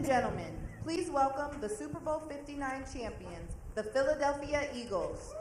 gentlemen, please welcome the Super Bowl 59 champions, the Philadelphia Eagles.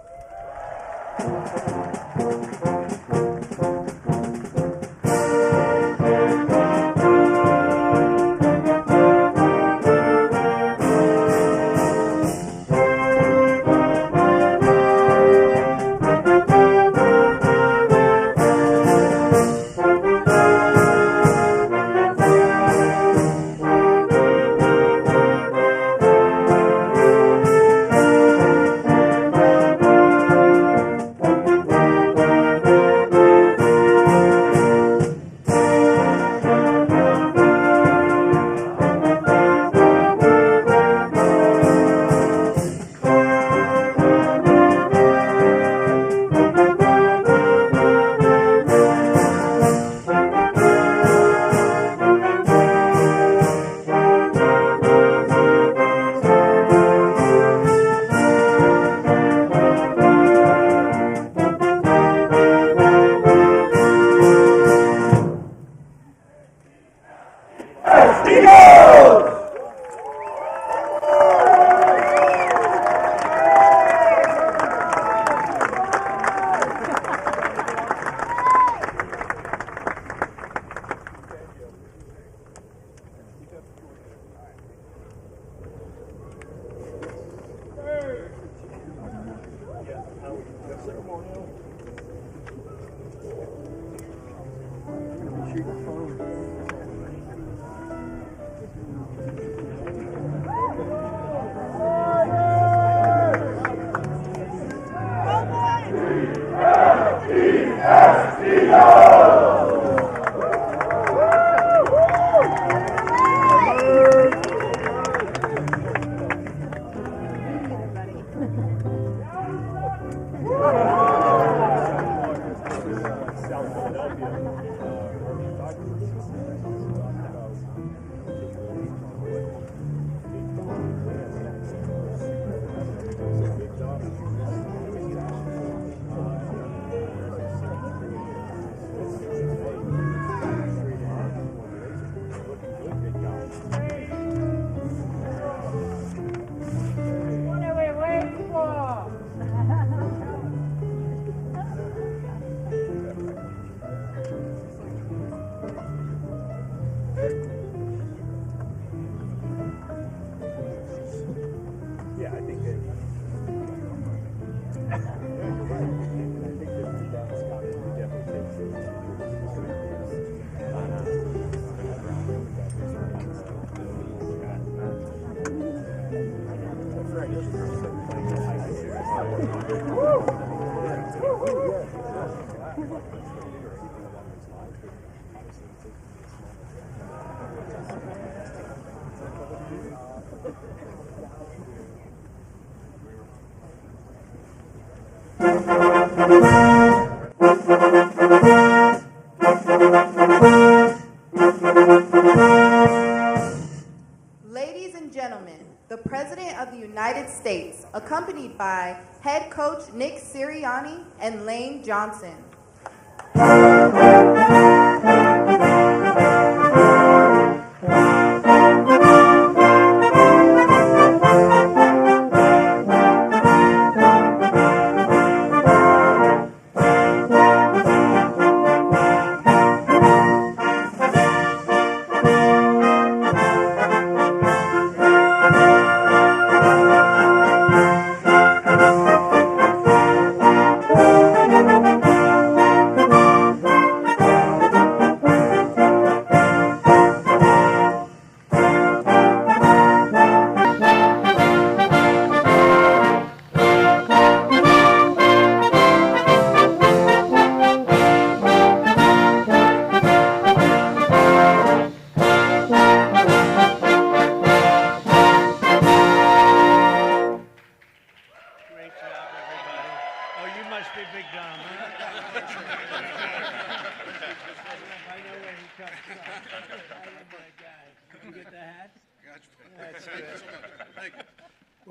Ladies and gentlemen, the President of the United States, accompanied by head coach Nick Sirianni and Lane Johnson.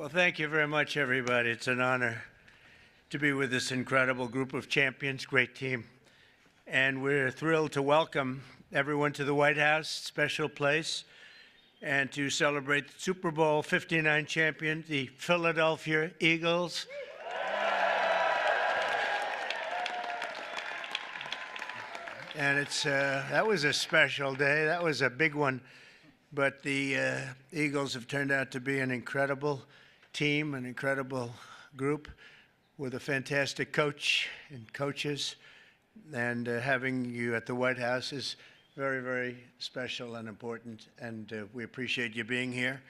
Well, thank you very much, everybody. It's an honor to be with this incredible group of champions, great team. And we're thrilled to welcome everyone to the White House, special place. and to celebrate the Super Bowl 59 champion, the Philadelphia Eagles. And that was a special day. That was a big one. But the Eagles have turned out to be an incredible team, an incredible group with a fantastic coach and coaches. And having you at the White House is very, very special and important. And we appreciate you being here.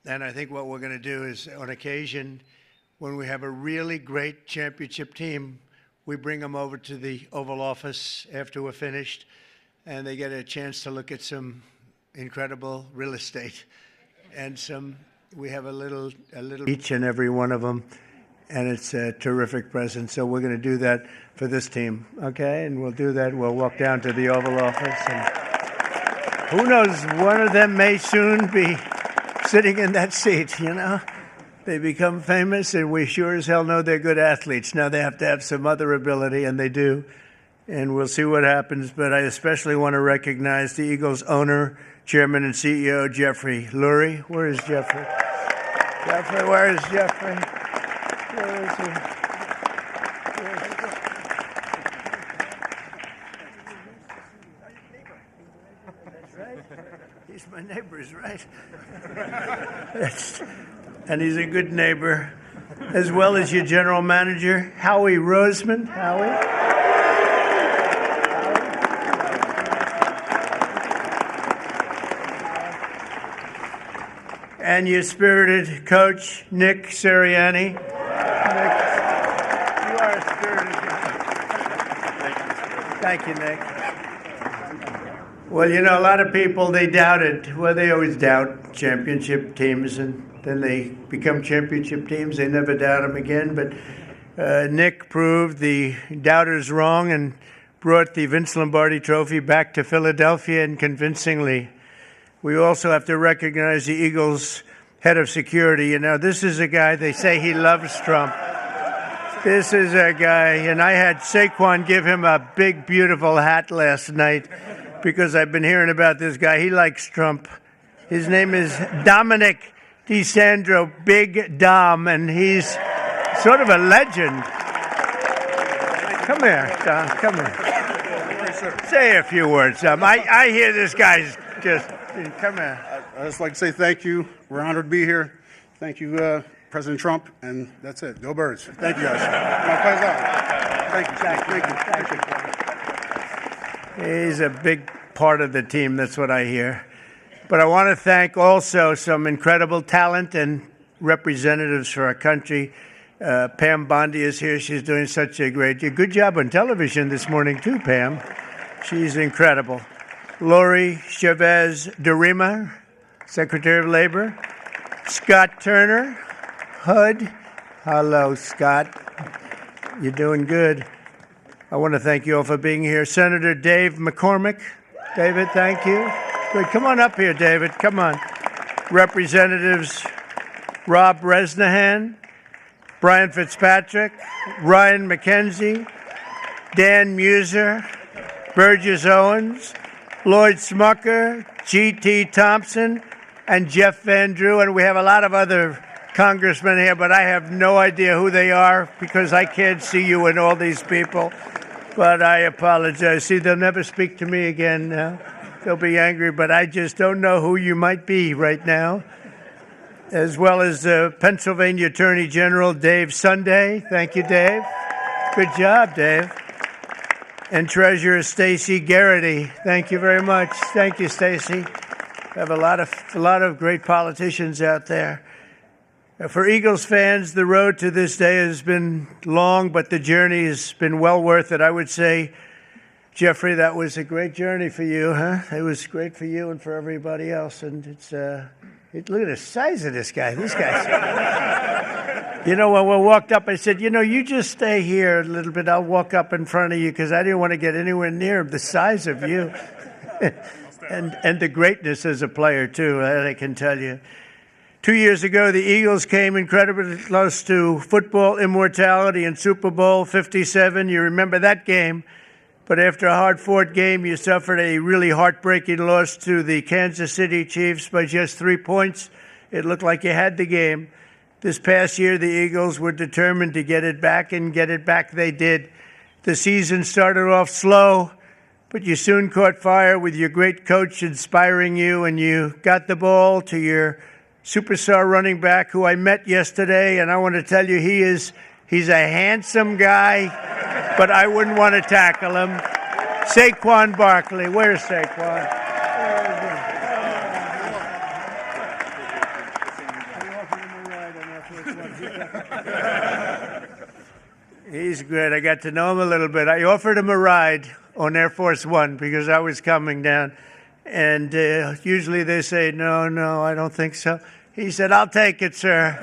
And I think what we're going to do is, on occasion, when we have a really great championship team, we bring them over to the Oval Office after we're finished, and they get a chance to look at some incredible real estate. And we have a little each and every one of them, and it's a terrific present. So we're going to do that for this team, okay? And we'll do that. We'll walk down to the Oval Office, and who knows, one of them may soon be sitting in that seat, you know? They become famous, and we sure as hell know they're good athletes. Now they have to have some other ability, and they do. And we'll see what happens. But I especially want to recognize the Eagles owner, chairman, and CEO, Jeffrey Lurie. Where is Jeffrey? Jeffrey, where is Jeffrey? Where is he? That's right. He's my neighbor, is right. And he's a good neighbor, as well as your general manager, Howie Roseman. Howie? And your spirited coach, Nick Sirianni. Nick, you are a spirited coach. Thank you, Nick. Well, you know, a lot of people, they doubted. Well, they always doubt championship teams, and then they become championship teams. They never doubt them again. But Nick proved the doubters wrong and brought the Vince Lombardi Trophy back to Philadelphia, and convincingly. We also have to recognize the Eagles' head of security. You know, this is a guy, they say he loves Trump. This is a guy, and I had Saquon give him a big, beautiful hat last night because I've been hearing about this guy. He likes Trump. His name is Dominic DeSandro, Big Dom, and he's sort of a legend. Come here, Dom, come here. Say a few words, Dom. I hear this guy's just, come here. I'd just like to say thank you. We're honored to be here. Thank you, President Trump, and that's it. Go Birds. Thank you, guys. My pleasure. Thank you. He's a big part of the team, that's what I hear. But I want to thank also some incredible talent and representatives for our country. Pam Bondi is here. She's doing such a good job on television this morning, too, Pam. She's incredible. Lori Chavez DeRima, Secretary of Labor. Scott Turner, HUD. Hello, Scott. You're doing good. I want to thank you all for being here. Senator Dave McCormick. David, thank you. Good. Come on up here, David. Come on. Representatives Rob Bresnahan, Brian Fitzpatrick, Ryan McKenzie, Dan Muser, Burgess Owens, Lloyd Smucker, G.T. Thompson, and Jeff Van Drew. And we have a lot of other congressmen here, but I have no idea who they are because I can't see you and all these people. But I apologize. See, they'll never speak to me again now. They'll be angry, but I just don't know who you might be right now. As well as Pennsylvania Attorney General Dave Sunday. Thank you, Dave. Good job, Dave. And Treasurer Stacey Garrity. Thank you very much. Thank you, Stacey. We have a lot of great politicians out there. For Eagles fans, the road to this day has been long, but the journey has been well worth it. I would say, Jeffrey, that was a great journey for you, huh? It was great for you and for everybody else. And look at the size of this guy. This guy's. You know, when we walked up, I said, you just stay here a little bit. I'll walk up in front of you because I didn't want to get anywhere near the size of you. and the greatness as a player, too, I can tell you. 2 years ago, the Eagles came incredibly close to football immortality in Super Bowl 57. You remember that game. But after a hard-fought game, you suffered a really heartbreaking loss to the Kansas City Chiefs by just 3 points. It looked like you had the game. This past year, the Eagles were determined to get it back, and get it back they did. The season started off slow, but you soon caught fire with your great coach inspiring you, and you got the ball to your superstar running back, who I met yesterday, and I want to tell you he's a handsome guy, but I wouldn't want to tackle him. Saquon Barkley. Where's Saquon? He's great. I got to know him a little bit. I offered him a ride on Air Force One because I was coming down. And usually they say, no, I don't think so. He said, I'll take it, sir.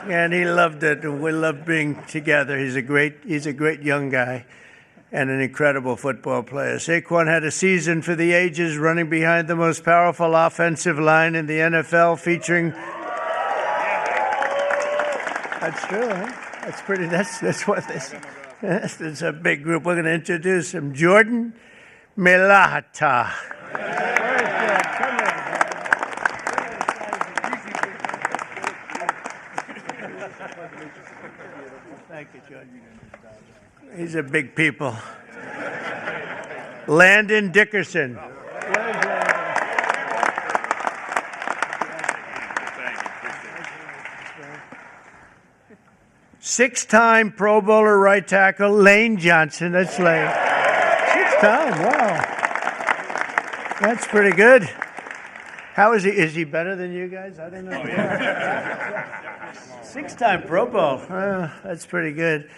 And he loved it, and we loved being together. He's a great young guy and an incredible football player. Saquon had a season for the ages, running behind the most powerful offensive line in the NFL, featuring... That's true, huh? That's what this... It's a big group. We're going to introduce him. Jordan Mailata. Thank you, Jordan. These are big people. Landon Dickerson. Six-time Pro Bowler right tackle Lane Johnson. That's Lane. Six-time, wow. That's pretty good. How is he? Is he better than you guys? I don't know. Oh, yeah. Six-time Pro Bowl. That's pretty good.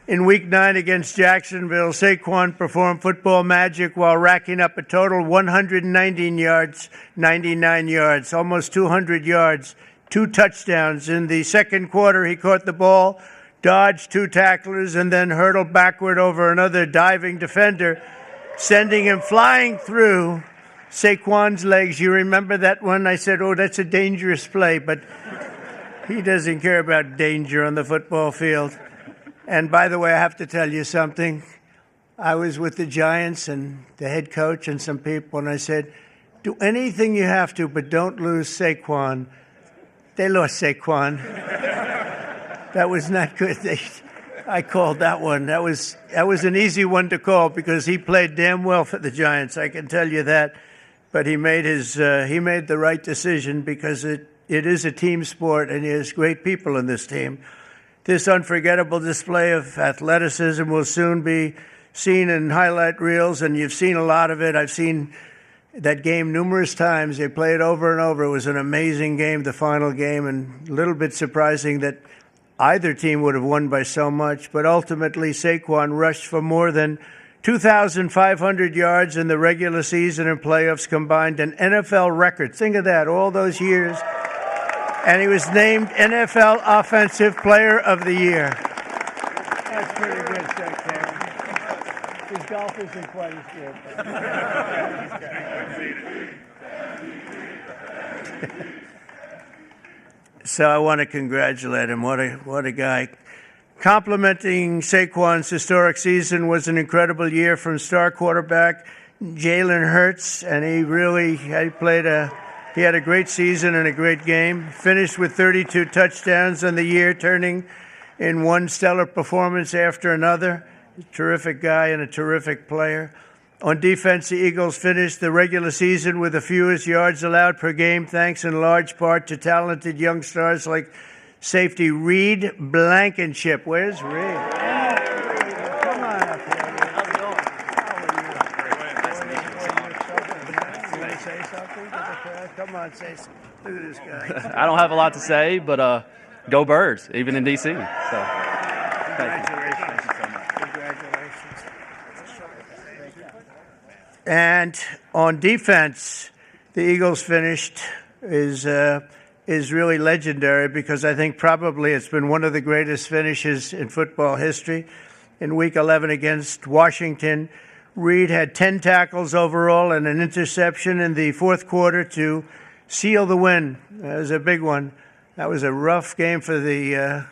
In Week 9 against Jacksonville, Saquon performed football magic while racking up a total 119 yards, 99 yards, almost 200 yards, 2 touchdowns. In the second quarter, he caught the ball, dodged 2 tacklers, and then hurtled backward over another diving defender, sending him flying through Saquon's legs. You remember that one? I said, that's a dangerous play, but he doesn't care about danger on the football field. And by the way, I have to tell you something. I was with the Giants and the head coach and some people, and I said, do anything you have to, but don't lose Saquon. They lost Saquon. That was not good. I called that one. That was an easy one to call because he played damn well for the Giants. I can tell you that. But he made the right decision because it is a team sport, and there's great people in this team. This unforgettable display of athleticism will soon be seen in highlight reels, and you've seen a lot of it. I've seen that game numerous times. They play it over and over. It was an amazing game, the final game, and a little bit surprising that either team would have won by so much. But ultimately, Saquon rushed for more than 2,500 yards in the regular season and playoffs combined, an NFL record. Think of that, all those years. And he was named NFL Offensive Player of the Year. That's pretty good, Secretary. His golf isn't quite as good. So I want to congratulate him. What a guy. Complimenting Saquon's historic season was an incredible year from star quarterback Jalen Hurts, and he had a great season and a great game. Finished with 32 touchdowns on the year, turning in one stellar performance after another. Terrific guy and a terrific player. On defense, the Eagles finished the regular season with the fewest yards allowed per game, thanks in large part to talented young stars like safety Reed Blankenship. Where's Reed? Come on up here. Say something? Come on, say something. Look at this guy. I don't have a lot to say, but go Birds, even in D.C. So, congratulations. Congratulations. And on defense, the Eagles finished is really legendary because I think probably it's been one of the greatest finishes in football history. In Week 11 against Washington, Reed had 10 tackles overall and an interception in the fourth quarter to seal the win. That was a big one. That was a rough game for the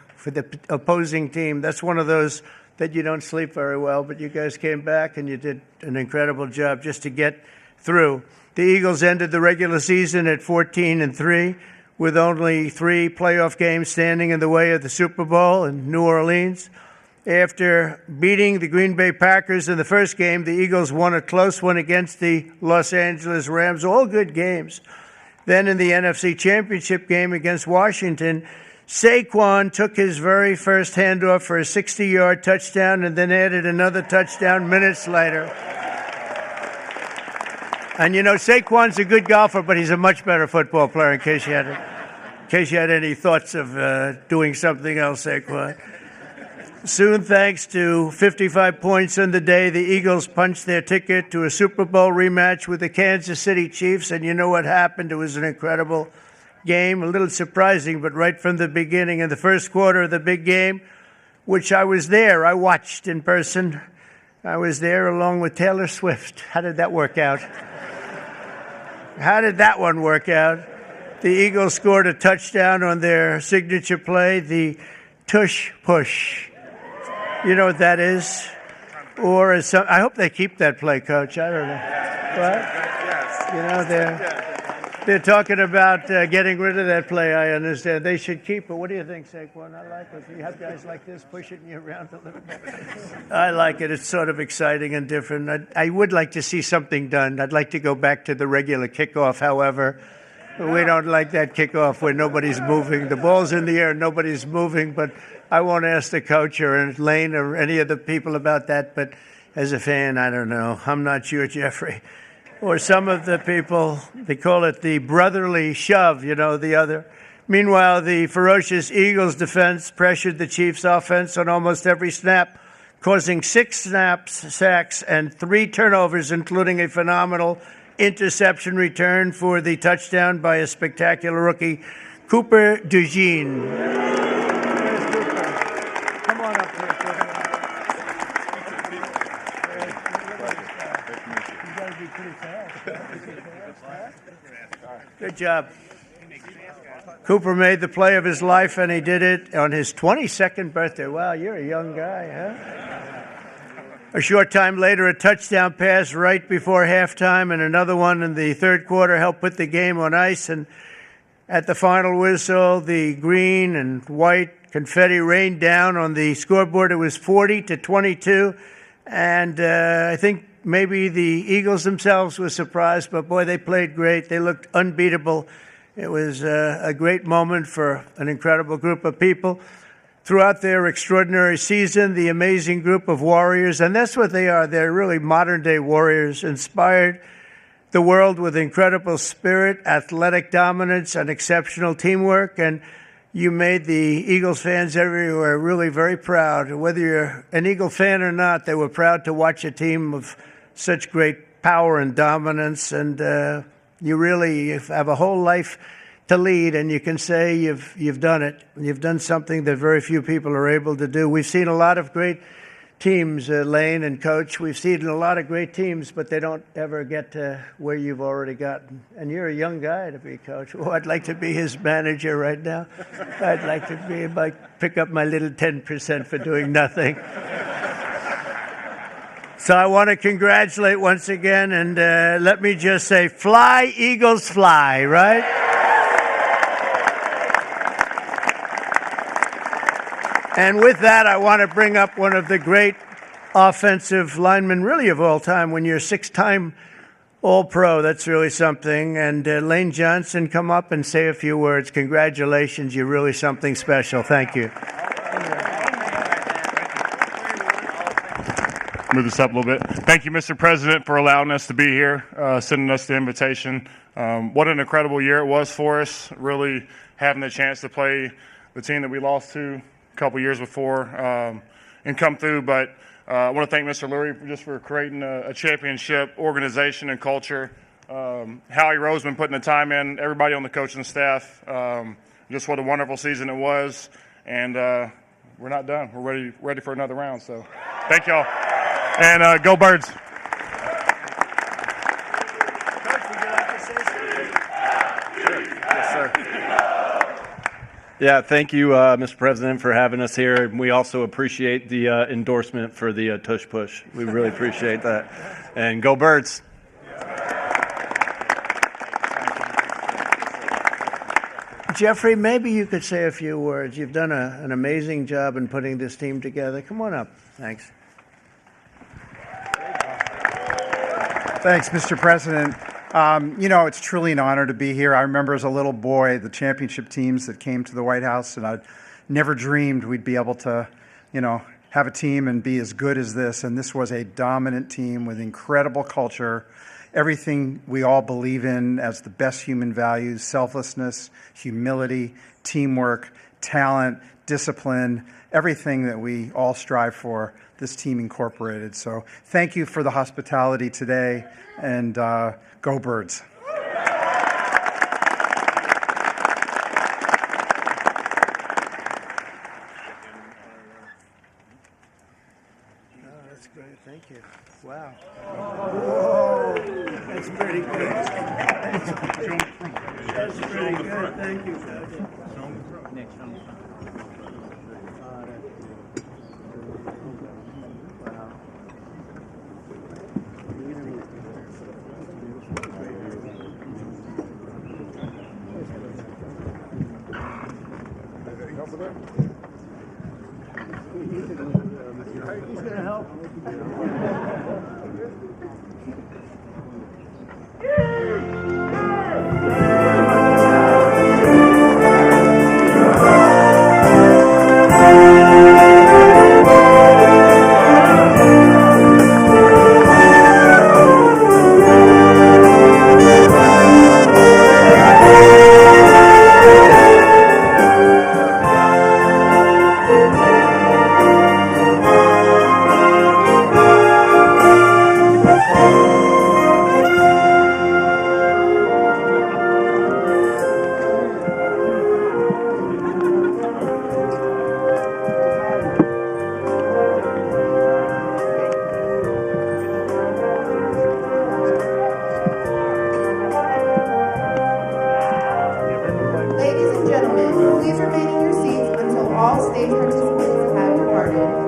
opposing team. That's one of those that you don't sleep very well, but you guys came back and you did an incredible job just to get through. The Eagles ended the regular season at 14-3 with only 3 playoff games standing in the way of the Super Bowl in New Orleans. After beating the Green Bay Packers in the first game, the Eagles won a close one against the Los Angeles Rams, all good games. Then in the NFC Championship game against Washington, Saquon took his very first handoff for a 60-yard touchdown and then added another touchdown minutes later. And, you know, Saquon's a good golfer, but he's a much better football player, in case you had any thoughts of doing something else, Saquon. Soon, thanks to 55 points in the day, the Eagles punched their ticket to a Super Bowl rematch with the Kansas City Chiefs, and you know what happened? It was an incredible game, a little surprising, but right from the beginning, in the first quarter of the big game, which I was there, I watched in person. I was there along with Taylor Swift. How did that work out? How did that one work out? The Eagles scored a touchdown on their signature play, the tush push. You know what that is? Or I hope they keep that play, Coach. I don't know. What? You know, they're talking about getting rid of that play, I understand. They should keep it. What do you think, Saquon? I like it. You have guys like this pushing you around a little bit. I like it. It's sort of exciting and different. I would like to see something done. I'd like to go back to the regular kickoff, however. We don't like that kickoff where nobody's moving. The ball's in the air, nobody's moving, but I won't ask the coach or Lane or any of the people about that, but as a fan, I don't know. I'm not sure, Jeffrey. Or some of the people, they call it the brotherly shove, you know, the other. Meanwhile, the ferocious Eagles defense pressured the Chiefs offense on almost every snap, causing 6 sacks, and 3 turnovers, including a phenomenal interception return for the touchdown by a spectacular rookie, Cooper DeJean. Come on up here. Good job. Cooper made the play of his life, and he did it on his 22nd birthday. Wow, you're a young guy, huh? A short time later, a touchdown pass right before halftime and another one in the third quarter helped put the game on ice. And at the final whistle, the green and white confetti rained down on the scoreboard. It was 40-22. And I think maybe the Eagles themselves were surprised, but boy, they played great. They looked unbeatable. It was a great moment for an incredible group of people. Throughout their extraordinary season, the amazing group of warriors, and that's what they are, they're really modern-day warriors, inspired the world with incredible spirit, athletic dominance, and exceptional teamwork, and you made the Eagles fans everywhere really very proud. Whether you're an Eagle fan or not, they were proud to watch a team of such great power and dominance, and you really have a whole life to lead, and you can say you've done it. You've done something that very few people are able to do. We've seen a lot of great teams, Lane and Coach. We've seen a lot of great teams, but they don't ever get to where you've already gotten. And you're a young guy to be Coach. Oh, I'd like to be his manager right now. I'd like to be, pick up my little 10% for doing nothing. So I want to congratulate once again, and let me just say, fly, Eagles, fly, right? And with that, I want to bring up one of the great offensive linemen, really of all time. When you're a 6-time All-Pro, that's really something. And Lane Johnson, come up and say a few words. Congratulations, you're really something special. Thank you. Move this up a little bit. Thank you, Mr. President, for allowing us to be here, sending us the invitation. What an incredible year it was for us, really having the chance to play the team that we lost to a couple years before and come through. But I want to thank Mr. Lurie just for creating a championship organization and culture. Howie Roseman putting the time in, everybody on the coaching staff. Just what a wonderful season it was. And we're not done. We're ready for another round. So thank y'all. And go Birds. Coach, would you like to say something? Yes, sir. Yeah, thank you, Mr. President, for having us here. And we also appreciate the endorsement for the tush push. We really appreciate that. And go Birds. Jeffrey, maybe you could say a few words. You've done an amazing job in putting this team together. Come on up. Thanks. Thanks, Mr. President. It's truly an honor to be here. I remember as a little boy the championship teams that came to the White House, and I never dreamed we'd be able to, have a team and be as good as this. And this was a dominant team with incredible culture, everything we all believe in as the best human values: selflessness, humility, teamwork, talent, discipline, everything that we all strive for. This team incorporated. So thank you for the hospitality today, and go Birds. That's great. Thank you. Wow. Whoa. That's pretty good. That's pretty good. Thank you, Coach. He's going to help. Ladies and gentlemen, please remain in your seats until all stage participants have departed.